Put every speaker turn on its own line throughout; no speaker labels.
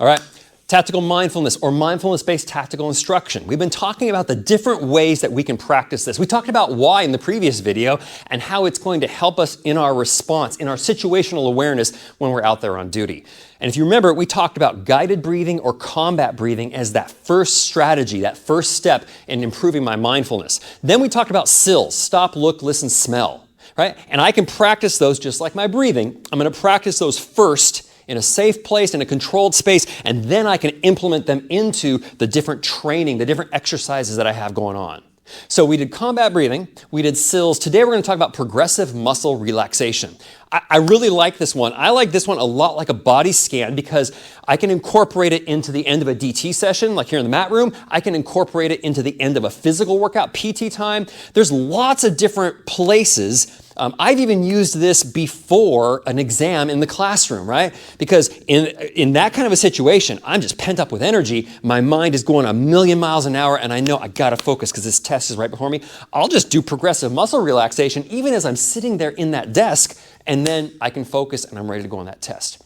All right, tactical mindfulness or mindfulness-based tactical instruction. We've been talking about the different ways that we can practice this. We talked about why in the previous video and how it's going to help us in our response, in our situational awareness when we're out there on duty. And if you remember, we talked about guided breathing or combat breathing as that first strategy, that first step in improving my mindfulness. Then we talked about SILS, stop, look, listen, smell, right? And I can practice those just like my breathing. I'm going to practice those first in a safe place, in a controlled space, and then I can implement them into the different training, the different exercises that I have going on. So we did combat breathing, we did SILS. Today we're going to talk about progressive muscle relaxation. I really like this one. I like this one a lot like a body scan because I can incorporate it into the end of a DT session, like here in the mat room. I can incorporate it into the end of a physical workout, PT time. There's lots of different places. I've even used this before an exam in the classroom, right? Because in that kind of a situation, I'm just pent up with energy. My mind is going a million miles an hour and I know I gotta focus because this test is right before me. I'll just do progressive muscle relaxation even as I'm sitting there in that desk, and then I can focus and I'm ready to go on that test.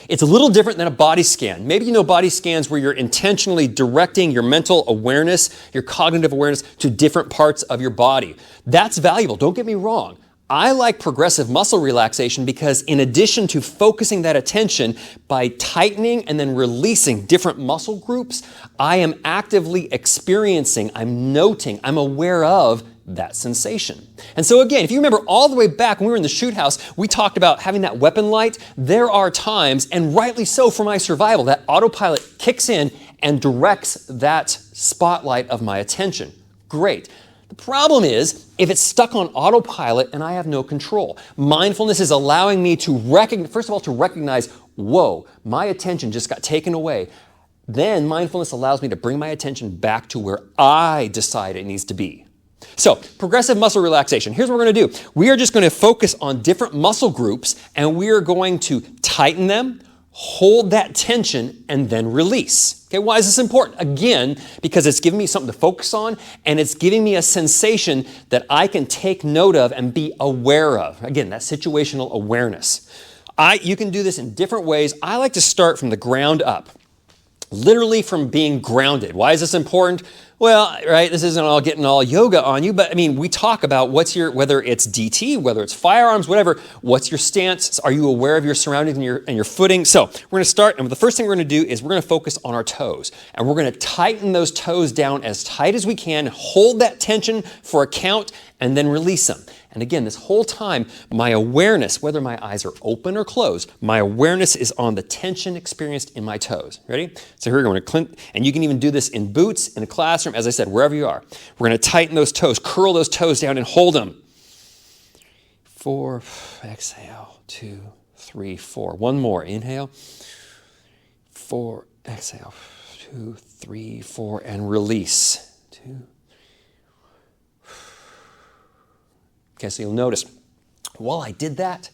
It's a little different than a body scan. Maybe you know body scans where you're intentionally directing your mental awareness, your cognitive awareness to different parts of your body. That's valuable, don't get me wrong. I like progressive muscle relaxation because in addition to focusing that attention by tightening and then releasing different muscle groups, I am actively experiencing, I'm noting, I'm aware of that sensation. And so again, if you remember all the way back when we were in the shoot house, we talked about having that weapon light. There are times, and rightly so for my survival, that autopilot kicks in and directs that spotlight of my attention. Great. The problem is, if it's stuck on autopilot and I have no control. Mindfulness is allowing me to first of all, to recognize, whoa, my attention just got taken away. Then mindfulness allows me to bring my attention back to where I decide it needs to be. So, progressive muscle relaxation. Here's what we're going to do. We are just going to focus on different muscle groups and we are going to tighten them, hold that tension, and then release. Okay, why is this important? Again, because it's giving me something to focus on and it's giving me a sensation that I can take note of and be aware of. Again, that situational awareness. You can do this in different ways. I like to start from the ground up. Literally from being grounded. Why is this important? Well, right, this isn't all getting all yoga on you, but I mean, we talk about whether it's DT, whether it's firearms, whatever, what's your stance? Are you aware of your surroundings and your footing? So we're going to start, and the first thing we're going to do is we're going to focus on our toes. And we're going to tighten those toes down as tight as we can, hold that tension for a count, and then release them. And again, this whole time, my awareness, whether my eyes are open or closed, my awareness is on the tension experienced in my toes. Ready? So here we're going to clench, and you can even do this in boots, in a classroom, as I said, wherever you are. We're going to tighten those toes, curl those toes down and hold them. 4, exhale, 2, 3, 4. One more, inhale. 4, exhale, 2, 3, 4, and release. 2. Okay, so you'll notice, while I did that,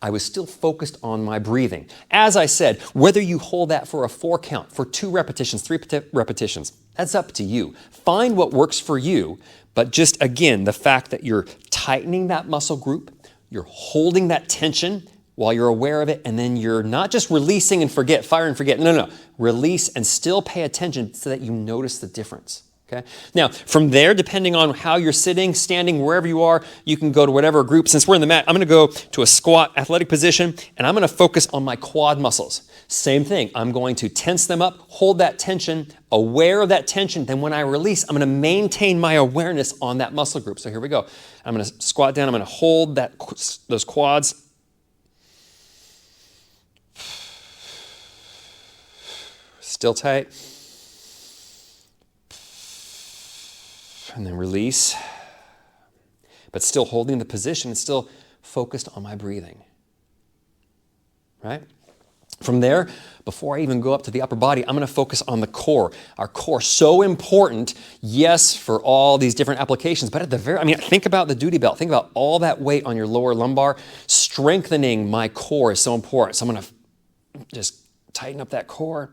I was still focused on my breathing. As I said, whether you hold that for a 4 count, for 2 repetitions, 3 repetitions, that's up to you. Find what works for you, but just again, the fact that you're tightening that muscle group, you're holding that tension while you're aware of it, and then you're not just releasing and forget, fire and forget. No. Release and still pay attention so that you notice the difference. Okay. Now, from there, depending on how you're sitting, standing, wherever you are, you can go to whatever group. Since we're in the mat, I'm going to go to a squat athletic position, and I'm going to focus on my quad muscles. Same thing. I'm going to tense them up, hold that tension, aware of that tension. Then when I release, I'm going to maintain my awareness on that muscle group. So here we go. I'm going to squat down. I'm going to hold those quads. Still tight. And then release, but still holding the position and still focused on my breathing, right? From there, before I even go up to the upper body, I'm going to focus on the core. Our core, so important, yes, for all these different applications, but at the think about the duty belt. Think about all that weight on your lower lumbar. Strengthening my core is so important. So I'm going to just tighten up that core.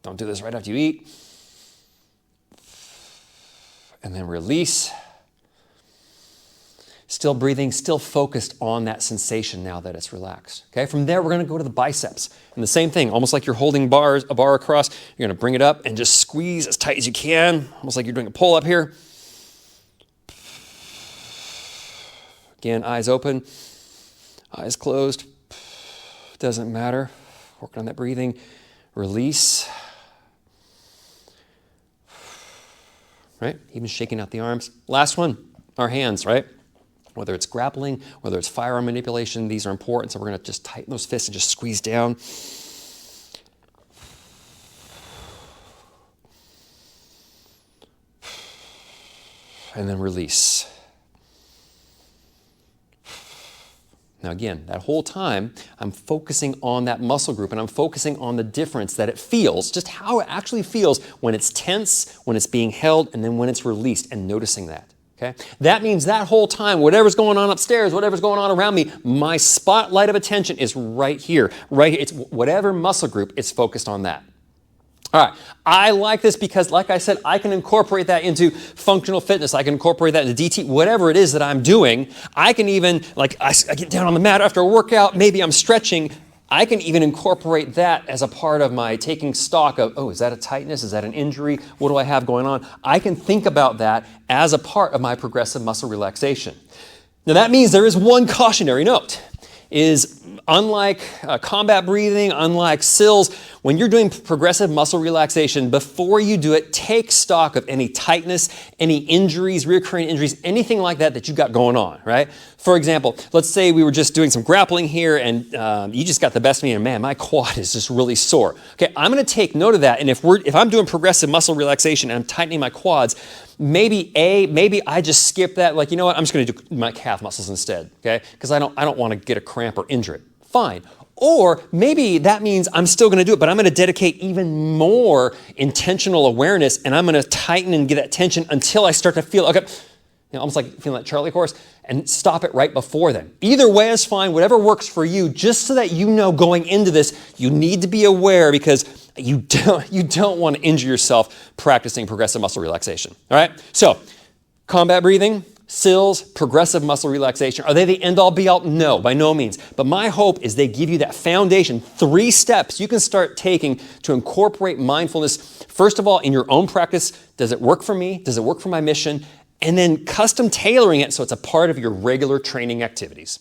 Don't do this right after you eat. And then release. Still breathing, still focused on that sensation now that it's relaxed. Okay, from there we're going to go to the biceps. And the same thing, almost like you're holding a bar across, you're going to bring it up and just squeeze as tight as you can, almost like you're doing a pull-up here. Again, eyes open, eyes closed. Doesn't matter. Working on that breathing. Release. Right? Even shaking out the arms. Last one, our hands, right? Whether it's grappling, whether it's firearm manipulation, these are important. So we're going to just tighten those fists and just squeeze down. And then release. Now again, that whole time, I'm focusing on that muscle group and I'm focusing on the difference that it feels, just how it actually feels when it's tense, when it's being held, and then when it's released, and noticing that. Okay? That means that whole time, whatever's going on upstairs, whatever's going on around me, my spotlight of attention is right here. Right here. It's whatever muscle group, it's focused on that. All right, I like this because, like I said, I can incorporate that into functional fitness. I can incorporate that into DT, whatever it is that I'm doing. I can even, like, I get down on the mat after a workout, maybe I'm stretching. I can even incorporate that as a part of my taking stock of, oh, is that a tightness? Is that an injury? What do I have going on? I can think about that as a part of my progressive muscle relaxation. Now, that means there is one cautionary note. Is unlike combat breathing, unlike SILS, when you're doing progressive muscle relaxation, before you do it, take stock of any tightness, any injuries, recurring injuries, anything like that that you got going on, right? For example, let's say we were just doing some grappling here and you just got the best of me and man, my quad is just really sore. Okay, I'm gonna take note of that, and if I'm doing progressive muscle relaxation and I'm tightening my quads, maybe I just skip that, like, you know what, I'm just gonna do my calf muscles instead, okay? Because I don't wanna get a cramp or injure it. Fine. Or maybe that means I'm still going to do it, but I'm going to dedicate even more intentional awareness, and I'm going to tighten and get that tension until I start to feel, okay, almost like feeling that Charlie horse, and stop it right before then. Either way is fine, whatever works for you, just so that you know going into this, you need to be aware because you don't want to injure yourself practicing progressive muscle relaxation. All right? So, combat breathing, SILS, progressive muscle relaxation, are they the end-all be-all? No, by no means. But my hope is they give you that foundation, 3 steps you can start taking to incorporate mindfulness, first of all, in your own practice. Does it work for me? Does it work for my mission? And then custom tailoring it so it's a part of your regular training activities.